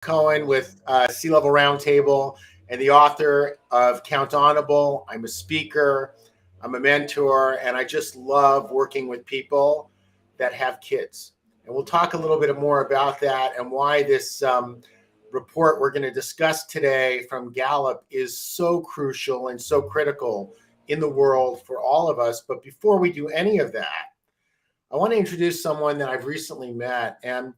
Cohen with C-Level Roundtable and the author of Count Honorable. I'm a speaker, I'm a mentor, and I just love working with people that have kids. And we'll talk a little bit more about that and why this report we're going to discuss today from Gallup is so crucial and so critical in the world for all of us. But before we do any of that, I want to introduce someone that I've recently met. And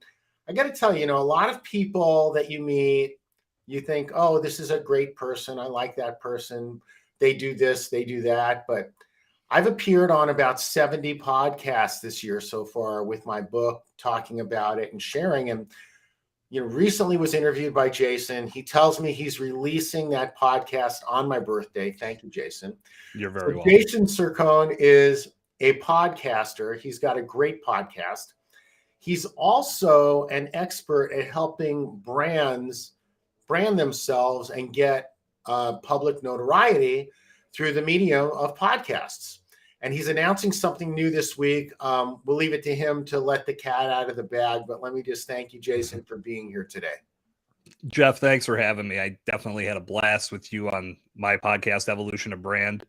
I got to tell you, a lot of people that you meet, you think, oh, this is a great person. I like that person. They do this, they do that. But I've appeared on about 70 podcasts this year so far with my book, talking about it and sharing. And, recently was interviewed by Jason. He tells me he's releasing that podcast on my birthday. Thank you, Jason. You're very welcome. Jason Sircone is a podcaster. He's got a great podcast. He's also an expert at helping brands brand themselves and get public notoriety through the medium of podcasts. And he's announcing something new this week. We'll leave it to him to let the cat out of the bag. But let me just thank you, Jason, for being here today. Jeff, thanks for having me. I definitely had a blast with you on my podcast, Evolution of Brand.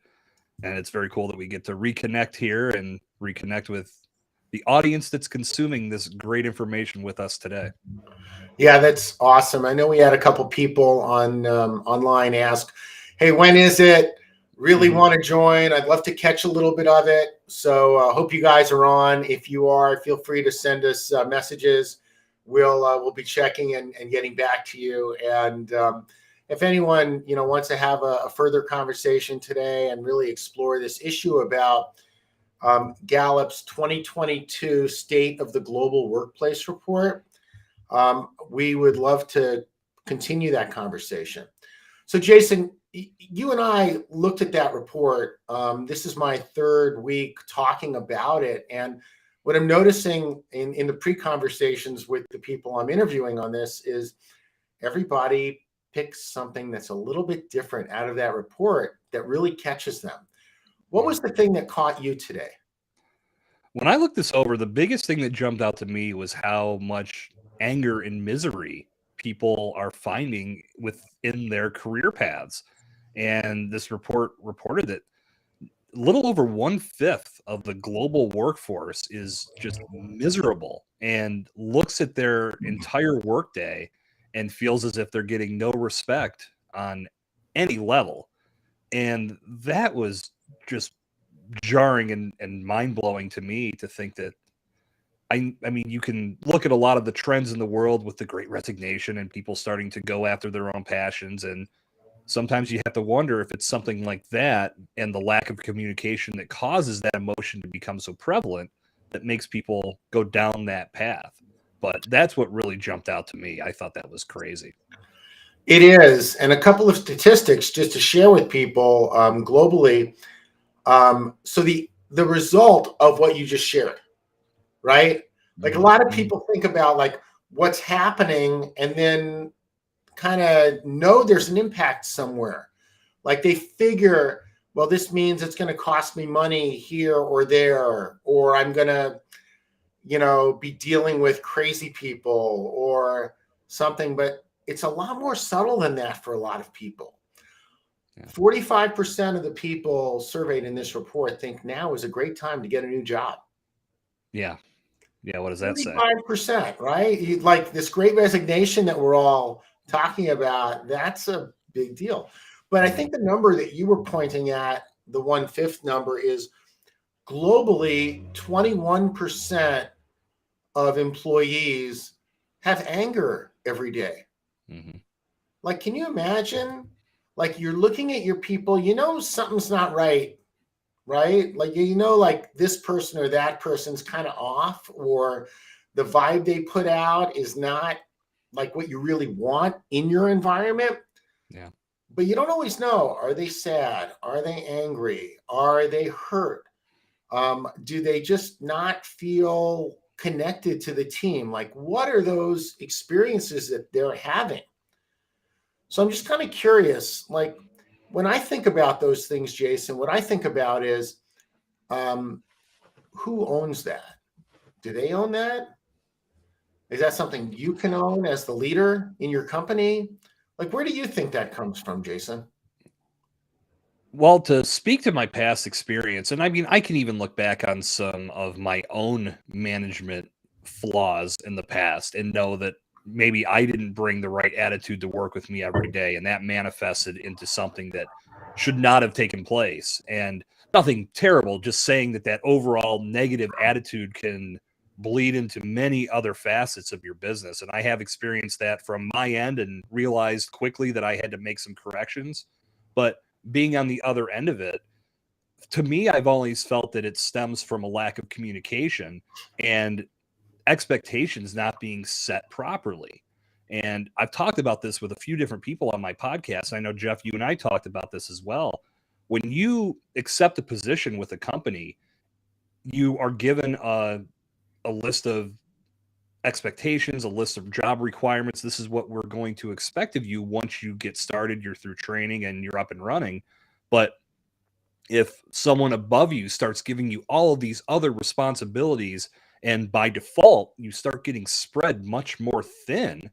And it's very cool that we get to reconnect here and reconnect with the audience that's consuming this great information with us today. Yeah, that's awesome. I know we had a couple people on online ask, hey, when is it? Really want to join. I'd love to catch a little bit of it. So hope you guys are on. If you are, feel free to send us messages. We'll be checking and getting back to you. And if anyone, wants to have a further conversation today and really explore this issue about Gallup's 2022 State of the Global Workplace Report, we would love to continue that conversation. So, Jason, you and I looked at that report. This is my third week talking about it. And what I'm noticing in the pre-conversations with the people I'm interviewing on this is everybody picks something that's a little bit different out of that report that really catches them. What was the thing that caught you today? When I looked this over, the biggest thing that jumped out to me was how much anger and misery people are finding within their career paths. And this report reported that a little over 1/5 of the global workforce is just miserable and looks at their entire workday and feels as if they're getting no respect on any level. And that was just jarring and mind-blowing to me to think that I mean, you can look at a lot of the trends in the world with the Great Resignation and people starting to go after their own passions. And sometimes you have to wonder if it's something like that and the lack of communication that causes that emotion to become so prevalent that makes people go down that path. But that's what really jumped out to me. I thought that was crazy. It is. And a couple of statistics just to share with people globally. So the result of what you just shared, right? Like a lot of people think about like what's happening and then kind of know there's an impact somewhere. Like they figure, well, this means it's going to cost me money here or there, or I'm going to, be dealing with crazy people or something. But it's a lot more subtle than that for a lot of people. 45% of the people surveyed in this report think now is a great time to get a new job. Yeah. Yeah. What does that say? 45%, right? Like this Great Resignation that we're all talking about, that's a big deal. But I think the number that you were pointing at, the 1/5 number, is globally 21% of employees have anger every day. Like, can you imagine? Like you're looking at your people, something's not right? Like, like this person or that person's kind of off, or the vibe they put out is not like what you really want in your environment. Yeah. But you don't always know. Are they sad? Are they angry? Are they hurt? Do they just not feel connected to the team? Like, what are those experiences that they're having? So I'm just kind of curious, like, when I think about those things, Jason, what I think about is who owns that? Do they own that? Is that something you can own as the leader in your company? Like, where do you think that comes from, Jason? Well, to speak to my past experience, and I mean, I can even look back on some of my own management flaws in the past and know that maybe I didn't bring the right attitude to work with me every day. And that manifested into something that should not have taken place. And nothing terrible, just saying that that overall negative attitude can bleed into many other facets of your business. And I have experienced that from my end and realized quickly that I had to make some corrections. But being on the other end of it, to me, I've always felt that it stems from a lack of communication and expectations not being set properly. And I've talked about this with a few different people on my podcast. I know, Jeff, you and I talked about this as well. When you accept a position with a company, you are given a list of expectations, a list of job requirements. This is what we're going to expect of you once you get started, you're through training and you're up and running. But if someone above you starts giving you all of these other responsibilities, and by default, you start getting spread much more thin,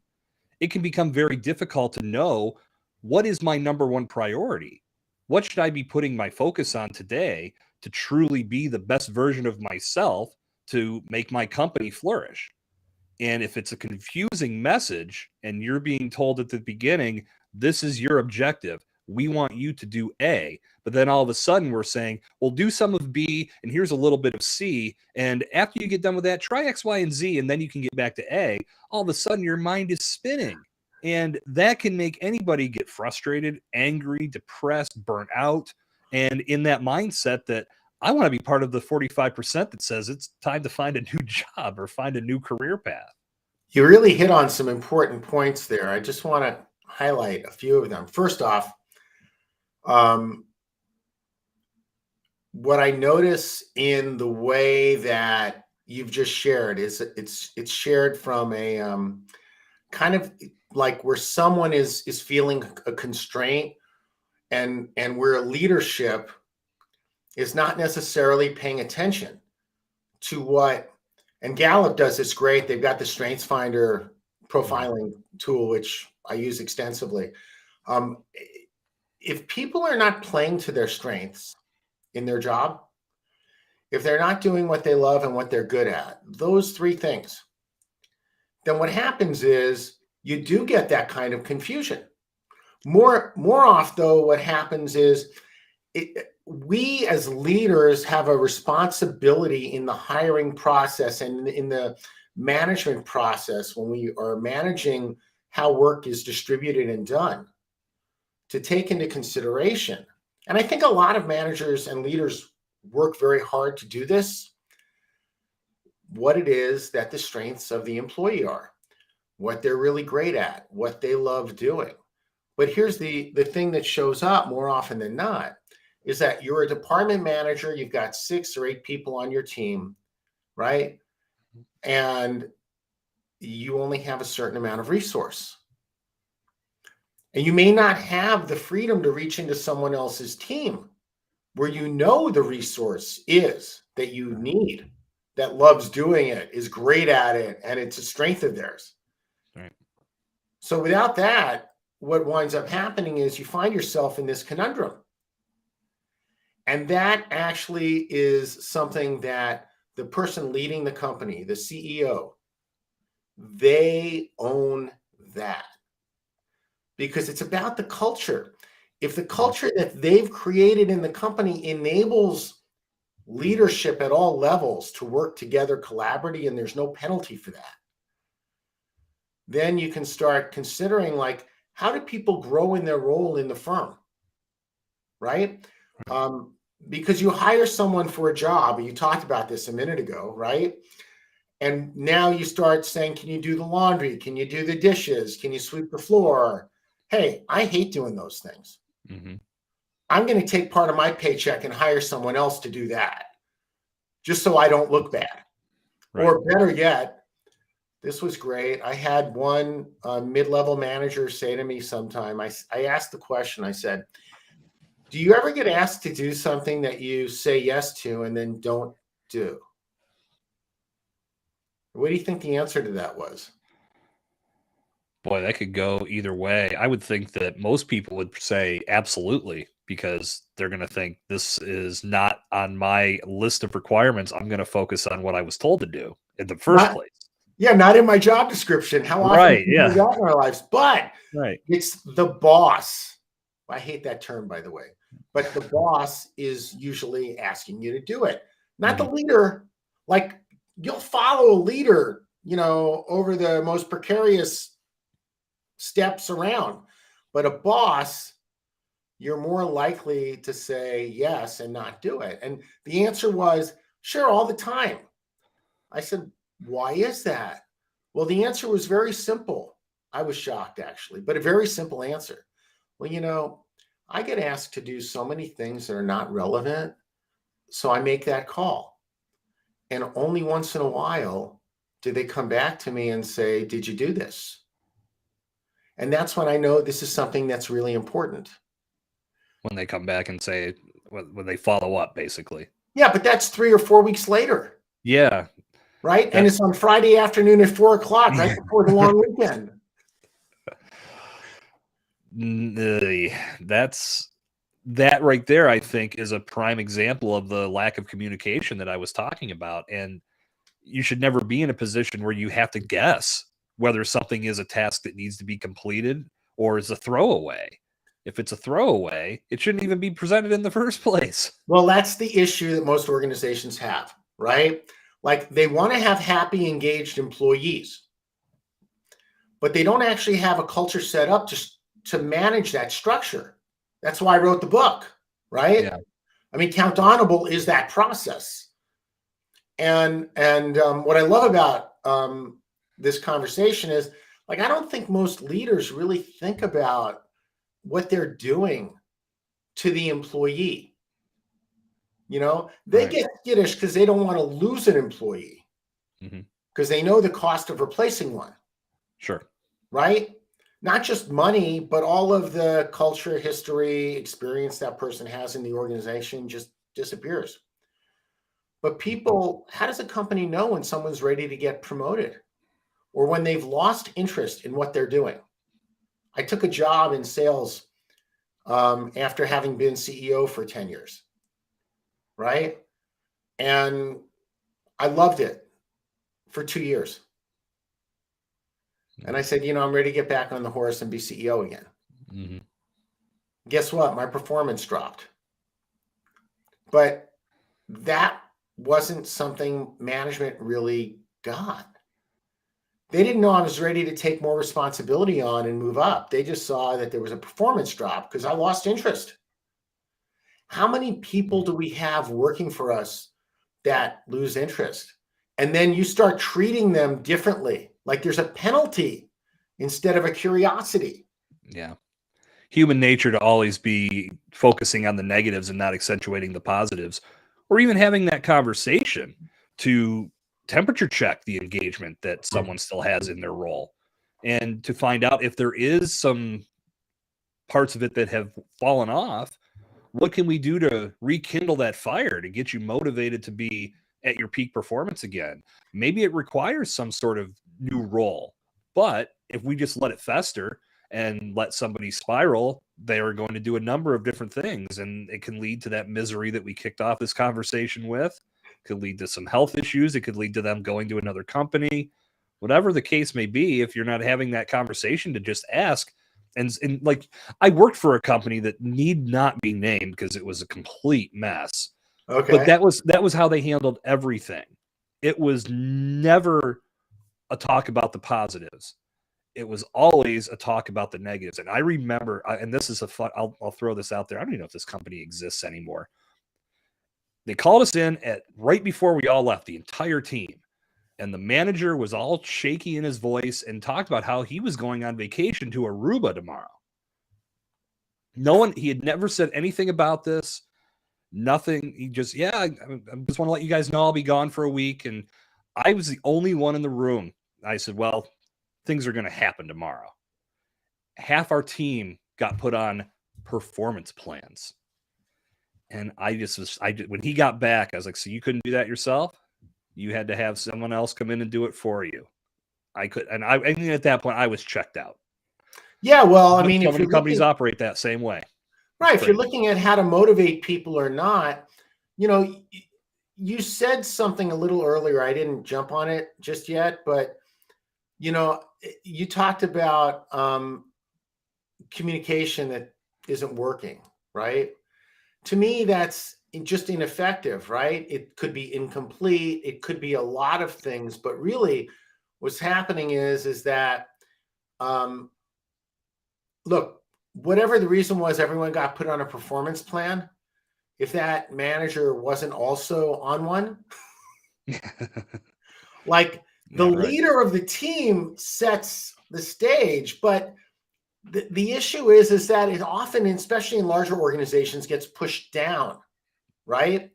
it can become very difficult to know what is my number one priority. What should I be putting my focus on today to truly be the best version of myself to make my company flourish? And if it's a confusing message and you're being told at the beginning, this is your objective, we want you to do A, but then all of a sudden we're saying, well, do some of B, and here's a little bit of C. And after you get done with that, try X, Y, and Z, and then you can get back to A. All of a sudden your mind is spinning. And that can make anybody get frustrated, angry, depressed, burnt out, and in that mindset that I want to be part of the 45% that says it's time to find a new job or find a new career path. You really hit on some important points there. I just want to highlight a few of them. First off, what I notice in the way that you've just shared is it's shared from a kind of like where someone is feeling a constraint, and where leadership is not necessarily paying attention to what, and Gallup does this great. They've got the Strengths Finder profiling tool, which I use extensively. If people are not playing to their strengths in their job, if they're not doing what they love and what they're good at, those three things, then what happens is you do get that kind of confusion. More off, though, what happens is we as leaders have a responsibility in the hiring process and in the management process when we are managing how work is distributed and done to take into consideration. And I think a lot of managers and leaders work very hard to do this, what it is that the strengths of the employee are, what they're really great at, what they love doing. But here's the thing that shows up more often than not is that you're a department manager, you've got 6 or 8 people on your team, right? And you only have a certain amount of resource. And you may not have the freedom to reach into someone else's team where you know the resource is that you need, that loves doing it, is great at it, and it's a strength of theirs. Right. So without that, what winds up happening is you find yourself in this conundrum. And that actually is something that the person leading the company, the CEO, they own that. Because it's about the culture. If the culture that they've created in the company enables leadership at all levels to work together collaboratively, and there's no penalty for that, then you can start considering, like, how do people grow in their role in the firm, right? Because you hire someone for a job, and you talked about this a minute ago, right? And now you start saying, can you do the laundry? Can you do the dishes? Can you sweep the floor? Hey, I hate doing those things. Mm-hmm. I'm going to take part of my paycheck and hire someone else to do that, just so I don't look bad. Right. Or better yet, this was great. I had one mid-level manager say to me sometime, I asked the question, I said, do you ever get asked to do something that you say yes to and then don't do? What do you think the answer to that was? Boy, that could go either way. I would think that most people would say absolutely, because they're going to think this is not on my list of requirements. I'm going to focus on what I was told to do in the first Not, place. yeah, not in my job description. How often Right. do we do Yeah. that in our lives? But Right. it's the boss. I hate that term, by the way. But the boss is usually asking you to do it, not the leader. Like, you'll follow a leader, over the most precarious steps around. But a boss, you're more likely to say yes and not do it. And the answer was, sure, all the time. I said, why is that? Well, the answer was very simple. I was shocked, actually, but a very simple answer. Well, I get asked to do so many things that are not relevant, so I make that call. And only once in a while do they come back to me and say, did you do this? And that's when I know this is something that's really important. When they come back and say, when they follow up, basically. Yeah, but that's 3 or 4 weeks later. Yeah. Right. And it's on Friday afternoon at 4:00, right before the long weekend. That right there, I think, is a prime example of the lack of communication that I was talking about. And you should never be in a position where you have to guess whether something is a task that needs to be completed or is a throwaway. If it's a throwaway, it shouldn't even be presented in the first place. Well, that's the issue that most organizations have, right? Like, they want to have happy, engaged employees, but they don't actually have a culture set up to manage that structure. That's why I wrote the book, right? Yeah. I mean, Count Honorable is that process. And what I love about this conversation is, like, I don't think most leaders really think about what they're doing to the employee. They get skittish because they don't want to lose an employee, because they know the cost of replacing one. Sure. Right? Not just money, but all of the culture, history, experience that person has in the organization just disappears. But people, how does a company know when someone's ready to get promoted or when they've lost interest in what they're doing? I took a job in sales after having been CEO for 10 years, right? And I loved it for 2 years. And I said, I'm ready to get back on the horse and be CEO again. Guess what? My performance dropped. But that wasn't something management really got. They didn't know I was ready to take more responsibility on and move up. They just saw that there was a performance drop because I lost interest. How many people do we have working for us that lose interest? And then you start treating them differently, like there's a penalty instead of a curiosity. Yeah. Human nature to always be focusing on the negatives and not accentuating the positives, or even having that conversation to temperature check the engagement that someone still has in their role, and to find out if there is some parts of it that have fallen off. What can we do to rekindle that fire to get you motivated to be at your peak performance again? Maybe it requires some sort of new role, but if we just let it fester and let somebody spiral, they are going to do a number of different things, and it can lead to that misery that we kicked off this conversation with. It could lead to some health issues. It could lead to them going to another company. Whatever the case may be, if you're not having that conversation to just ask, and like, I worked for a company that need not be named because it was a complete mess. Okay. But that was how they handled everything. It was never a talk about the positives. It was always a talk about the negatives. And I remember, and this is a fun, I'll throw this out there. I don't even know if this company exists anymore. They called us in at right before we all left, the entire team. And the manager was all shaky in his voice and talked about how he was going on vacation to Aruba tomorrow. He had never said anything about this. Nothing. He just, I just want to let you guys know I'll be gone for a week. And I was the only one in the room. I said, well, things are going to happen tomorrow. Half our team got put on performance plans. And when he got back, I was like, so you couldn't do that yourself? You had to have someone else come in and do it for you. I mean, at that point, I was checked out. Yeah, well, I But mean, so if many you're companies looking, operate that same way. right, if you're Crazy. looking at how to motivate people or not, you know, you said something a little earlier. I didn't jump on it just yet, but you know, you talked about communication that isn't working, right? To me, that's just ineffective, right? It could be incomplete. It could be a lot of things, but really, what's happening is that um, look, whatever the reason was, everyone got put on a performance plan. If that manager wasn't also on one, like the Yeah, right. leader of the team sets the stage, but the issue is that it often, especially in larger organizations, gets pushed down, right?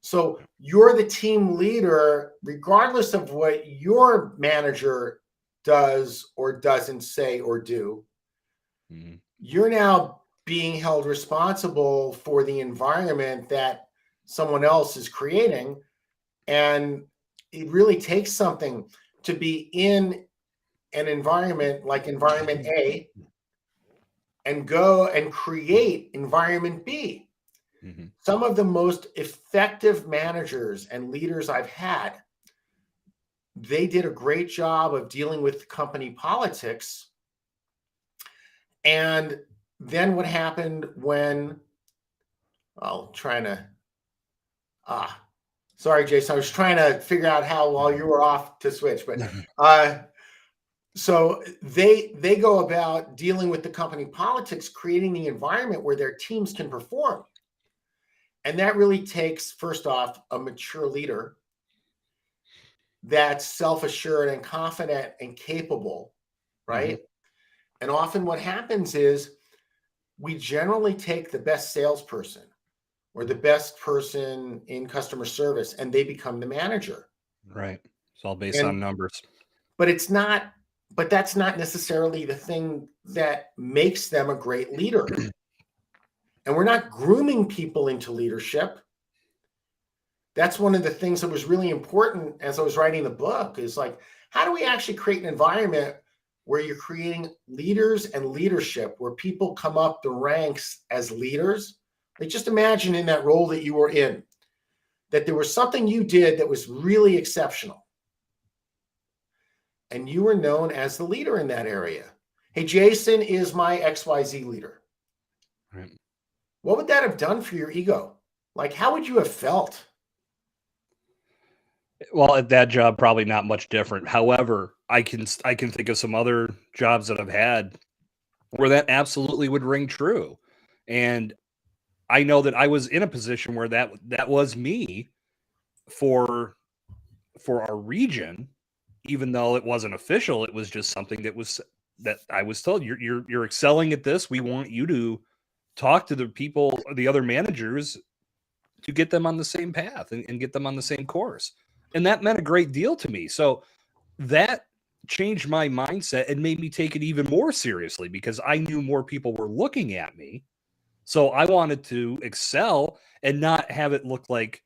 So you're the team leader, regardless of what your manager does or doesn't say or do. Mhm. You're now being held responsible for the environment that someone else is creating. And it really takes something to be in an environment like environment A and go and create environment B. Mhm. Some of the most effective managers and leaders I've had, they did a great job of dealing with company politics. And then what happened when, well, trying to, sorry, Jason, I was trying to figure out how while you were off to switch, but so they go about dealing with the company politics, creating the environment where their teams can perform. And that really takes, first off, a mature leader that's self-assured and confident and capable, right? Mhm. And often what happens is we generally take the best salesperson or the best person in customer service and they become the manager. Right. It's all based on And numbers. but it's not, but that's not necessarily the thing that makes them a great leader. And we're not grooming people into leadership. That's one of the things that was really important as I was writing the book is like, how do we actually create an environment where you're creating leaders and leadership, where people come up the ranks as leaders? Like, just imagine in that role that you were in, that there was something you did that was really exceptional. And you were known as the leader in that area. Hey, Jason is my XYZ leader. Right. What would that have done for your ego? Like, how would you have felt? Well, at that job, probably not much different. However, I can think of some other jobs that I've had where that absolutely would ring true. And I know that I was in a position where that was me for our region, even though it wasn't official. It was just something that I was told, you're excelling at this. We want you to talk to the people, the other managers, to get them on the same path and get them on the same course. And that meant a great deal to me. So that changed my mindset and made me take it even more seriously because I knew more people were looking at me. So I wanted to excel and not have it look like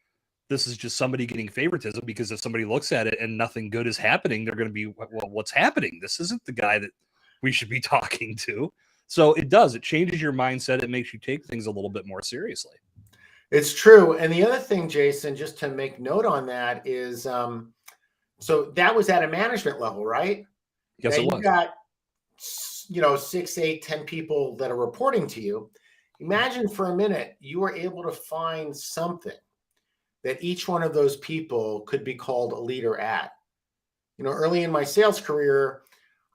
this is just somebody getting favoritism, because if somebody looks at it and nothing good is happening, they're going to be, well, what's happening? This isn't the guy that we should be talking to. So it changes your mindset. It makes you take things a little bit more seriously. It's true. And the other thing, Jason, just to make note on that is, so that was at a management level, right? Now Yes, it you was. got, 6, 8, 10 people that are reporting to you. Imagine for a minute you were able to find something that each one of those people could be called a leader at. Early in my sales career,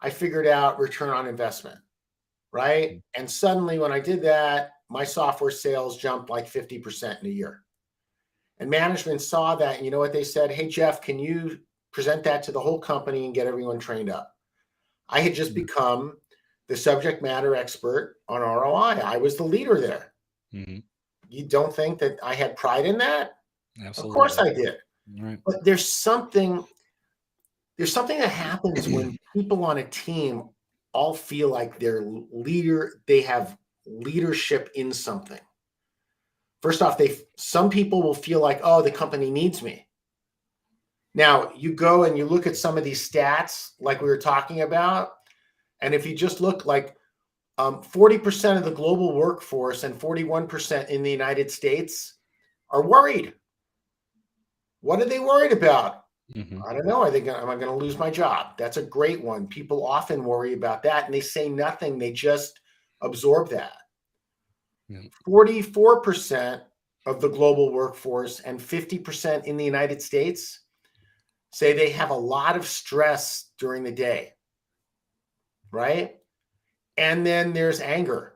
I figured out return on investment, right? And suddenly when I did that, my software sales jumped like 50% in a year. And management saw that, and you know what they said? Hey, Jeff, can you present that to the whole company and get everyone trained up? I had just become the subject matter expert on ROI. I was the leader there. Mm-hmm. You don't think that I had pride in that? Of course Absolutely. I did. Right. But there's something that happens when people on a team all feel like they're leader, they have leadership in something. First off, some people will feel like, oh, the company needs me. Now, you go and you look at some of these stats like we were talking about, and if you just look like 40% of the global workforce and 41% in the United States are worried. What are they worried about? I don't know. Am I going to lose my job? That's a great one. People often worry about that and they say nothing. They just absorb that. 44% of the global workforce and 50% in the United States say they have a lot of stress during the day, right? And then there's anger.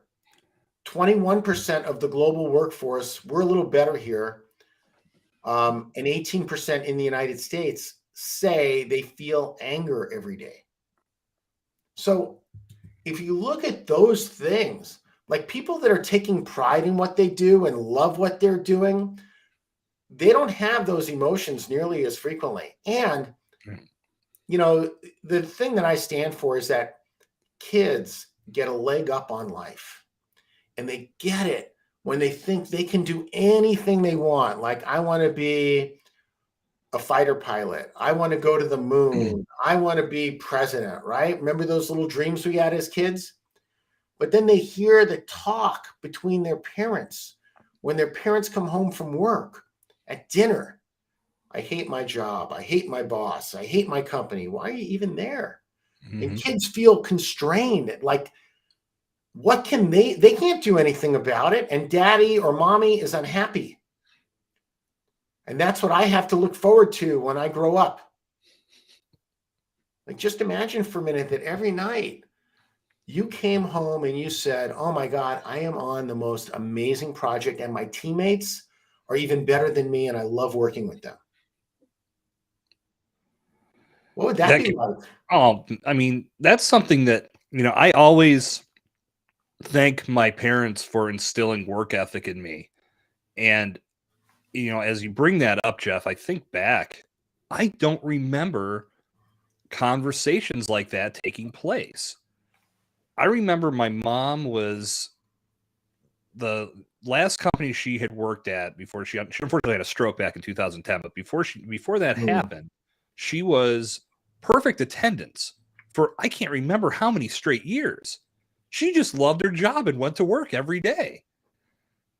21% of the global workforce, we're a little better here, and 18% in the United States say they feel anger every day. So if you look at those things, like people that are taking pride in what they do and love what they're doing, they don't have those emotions nearly as frequently. And, you know, the thing that I stand for is that kids get a leg up on life, and they get it when they think they can do anything they want. Like, I want to be a fighter pilot. I want to go to the moon. I want to be president, right? Remember those little dreams we had as kids? But then they hear the talk between their parents when their parents come home from work at dinner. I hate my job. I hate my boss. I hate my company. Why are you even there? And kids feel constrained. Like, what can they can't do anything about it. And daddy or mommy is unhappy. And that's what I have to look forward to when I grow up. Like, just imagine for a minute that every night you came home and you said, oh my God, I am on the most amazing project and my teammates are even better than me and I love working with them. What would that be like? Oh, I mean, that's something that, you know, I always thank my parents for instilling work ethic in me. And, you know, as you bring that up, Jeff, I think back, I don't remember conversations like that taking place. I remember my mom was the last company she had worked at before she unfortunately had a stroke back in 2010. But before that happened, she was perfect attendance for I can't remember how many straight years. She just loved her job and went to work every day.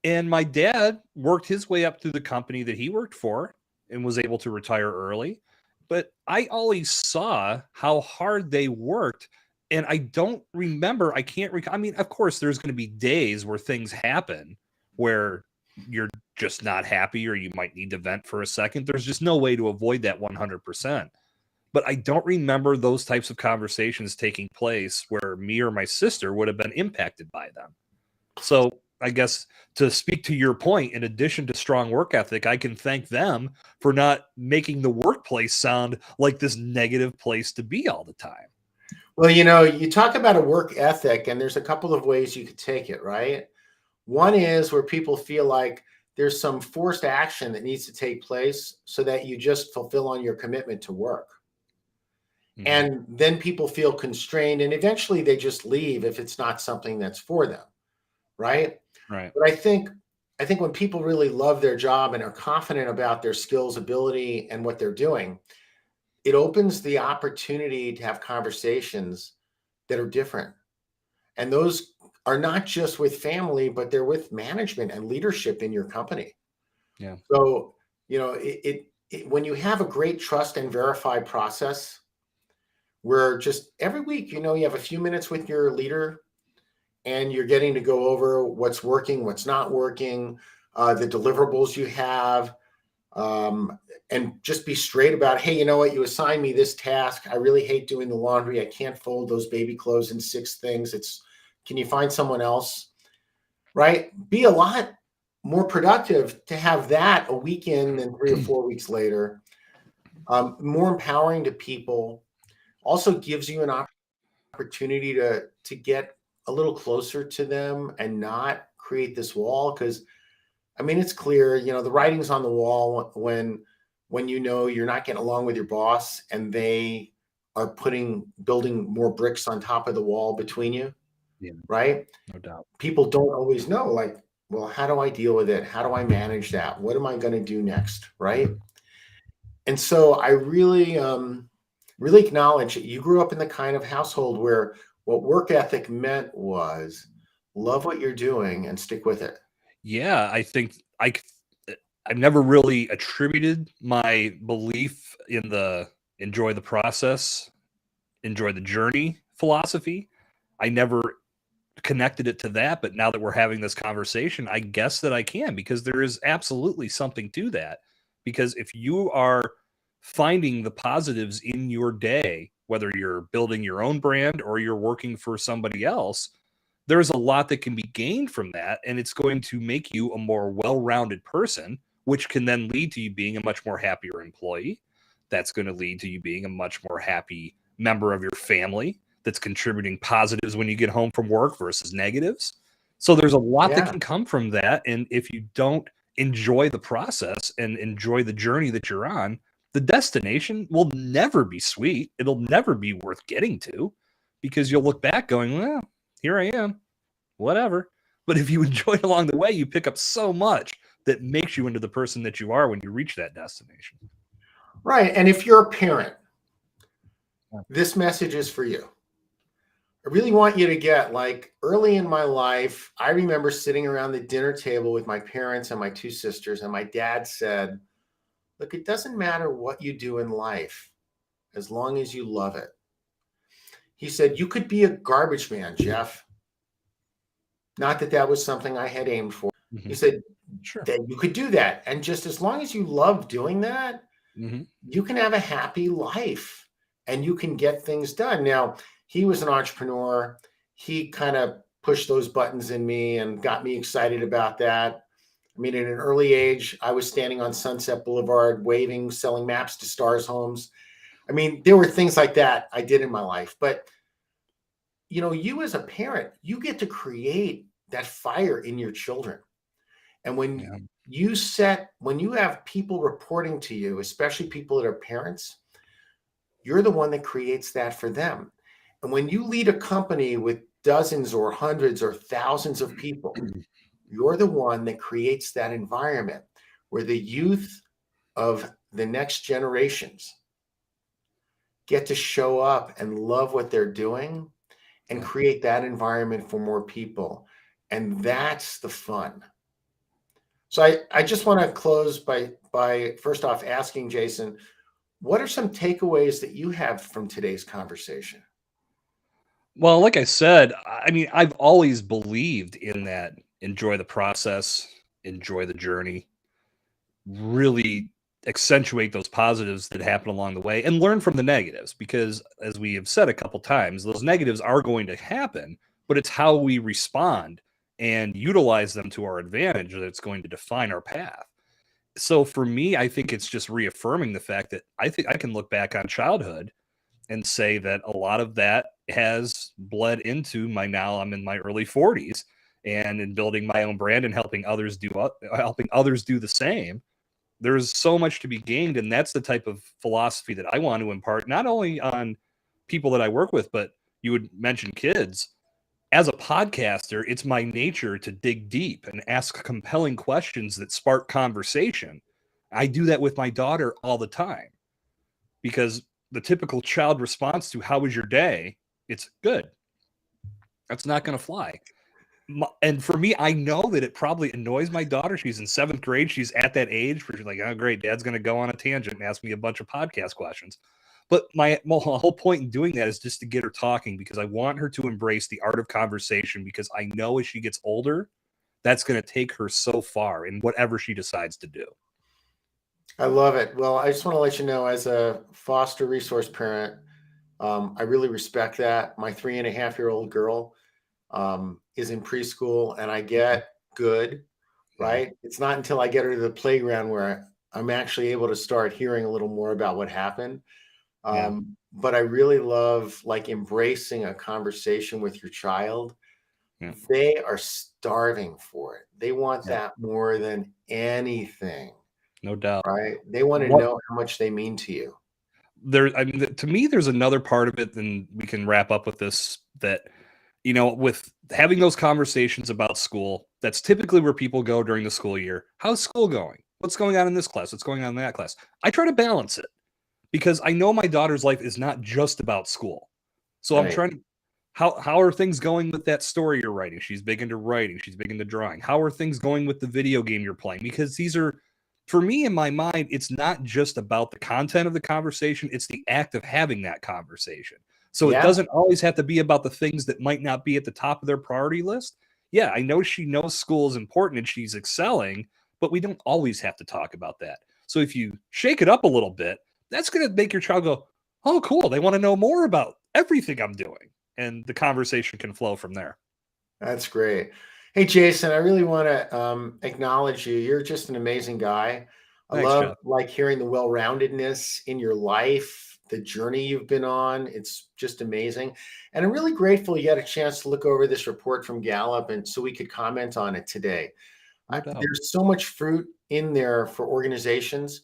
And my dad worked his way up through the company that he worked for and was able to retire early. But I always saw how hard they worked. And I don't remember, I can't recall. I mean, of course, there's going to be days where things happen where you're just not happy or you might need to vent for a second. There's just no way to avoid that 100%. But I don't remember those types of conversations taking place where me or my sister would have been impacted by them. So I guess to speak to your point, in addition to strong work ethic, I can thank them for not making the workplace sound like this negative place to be all the time. Well, you know, you talk about a work ethic, and there's a couple of ways you could take it, right? One is where people feel like there's some forced action that needs to take place so that you just fulfill on your commitment to work. And then people feel constrained, and eventually they just leave if it's not something that's for them, right? Right. But I think when people really love their job and are confident about their skills, ability, and what they're doing, it opens the opportunity to have conversations that are different. And those are not just with family, but they're with management and leadership in your company. Yeah. So, you know, when you have a great trust and verify process where just every week, you know, you have a few minutes with your leader and you're getting to go over what's working, what's not working, the deliverables you have, and just be straight about, hey, you know what, you assigned me this task. I really hate doing the laundry. I can't fold those baby clothes in 6 things. Can you find someone else? Right? Be a lot more productive to have that a weekend than 3 or 4 weeks later. More empowering to people. Also gives you an opportunity to get a little closer to them and not create this wall. Because I mean, it's clear, you know, the writing's on the wall when you know you're not getting along with your boss and they are building more bricks on top of the wall between you. Yeah, right? no doubt. People don't always know, like, well, how do I deal with it? How do I manage that? What am I going to do next? Right? And so I really, really acknowledge that you grew up in the kind of household where what work ethic meant was love what you're doing and stick with it. Yeah, I think I've never really attributed my belief in the enjoy the process, enjoy the journey philosophy. I never connected it to that, but now that we're having this conversation, I guess that I can, because there is absolutely something to that. Because if you are finding the positives in your day, whether you're building your own brand or you're working for somebody else, there's a lot that can be gained from that, and it's going to make you a more well-rounded person, which can then lead to you being a much more happier employee. That's going to lead to you being a much more happy member of your family that's contributing positives when you get home from work versus negatives. So there's a lot that Yeah. can come from that, and if you don't enjoy the process and enjoy the journey that you're on, the destination will never be sweet. It'll never be worth getting to, because you'll look back going, well, here I am, whatever. But if you enjoy along the way, you pick up so much that makes you into the person that you are when you reach that destination. Right. And if you're a parent, this message is for you. I really want you to get, like, early in my life, I remember sitting around the dinner table with my parents and my two sisters, and my dad said, look, it doesn't matter what you do in life as long as you love it. He said, you could be a garbage man, Jeff. Not that that was something I had aimed for. Mm-hmm. He said Sure. that you could do that. And just as long as you love doing that, Mm-hmm. you can have a happy life and you can get things done. Now, he was an entrepreneur. He kind of pushed those buttons in me and got me excited about that. I mean, at an early age, I was standing on Sunset Boulevard, waving, selling maps to Stars Homes. I mean, there were things like that I did in my life. But, you know, you as a parent, you get to create that fire in your children. And when you have people reporting to you, especially people that are parents, you're the one that creates that for them. And when you lead a company with dozens or hundreds or thousands of people, you're the one that creates that environment where the youth of the next generations get to show up and love what they're doing and create that environment for more people. And that's the fun. So I just want to close by first off asking Jason, what are some takeaways that you have from today's conversation? Well, like I said, I mean, I've always believed in that enjoy the process, enjoy the journey, really accentuate those positives that happen along the way and learn from the negatives, because as we have said a couple times, those negatives are going to happen, but it's how we respond and utilize them to our advantage that's going to define our path. So for me, I think it's just reaffirming the fact that I think I can look back on childhood and say that a lot of that has bled into my, now I'm in my early 40s, and in building my own brand and helping others do the same. There's so much to be gained, and that's the type of philosophy that I want to impart, not only on people that I work with, but you would mention kids. As a podcaster, it's my nature to dig deep and ask compelling questions that spark conversation. I do that with my daughter all the time, because the typical child response to "how was your day?" it's good. That's not going to fly. And for me, I know that it probably annoys my daughter. She's in 7th grade. She's at that age where she's like, oh, great, dad's going to go on a tangent and ask me a bunch of podcast questions. But my whole point in doing that is just to get her talking, because I want her to embrace the art of conversation, because I know as she gets older, that's going to take her so far in whatever she decides to do. I love it. Well, I just want to let you know, as a foster resource parent, I really respect that. My 3.5-year-old girl is in preschool, and I get good, right? It's not until I get her to the playground where I'm actually able to start hearing a little more about what happened. But I really love, like, embracing a conversation with your child. They are starving for it. They want that more than anything. No doubt. Right? They want to know how much they mean to you. I mean, to me, there's another part of it, and we can wrap up with this, that, you know, with having those conversations about school, that's typically where people go during the school year. How's school going? What's going on in this class? What's going on in that class? I try to balance it because I know my daughter's life is not just about school. So I'm Right. trying to, how are things going with that story you're writing? She's big into writing. She's big into drawing. How are things going with the video game you're playing? Because these are, for me in my mind, it's not just about the content of the conversation. It's the act of having that conversation. So it Yeah. doesn't always have to be about the things that might not be at the top of their priority list. Yeah, I know she knows school is important and she's excelling, but we don't always have to talk about that. So if you shake it up a little bit, that's going to make your child go, oh, cool. They want to know more about everything I'm doing. And the conversation can flow from there. That's great. Hey, Jason, I really want to acknowledge you. You're just an amazing guy. I Thanks, love Jeff. like hearing the well-roundedness in your life, the journey you've been on. It's just amazing. And I'm really grateful you had a chance to look over this report from Gallup and so we could comment on it today. No doubt. There's so much fruit in there for organizations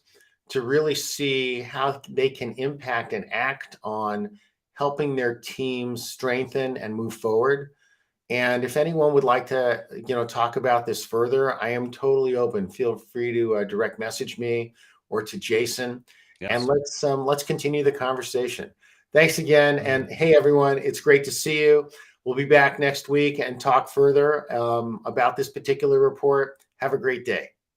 to really see how they can impact and act on helping their teams strengthen and move forward. And if anyone would like to, talk about this further, I am totally open. Feel free to direct message me or to Jason, and Yes. let's continue the conversation. Thanks again, and hey everyone, it's great to see you. We'll be back next week and talk further about this particular report. Have a great day.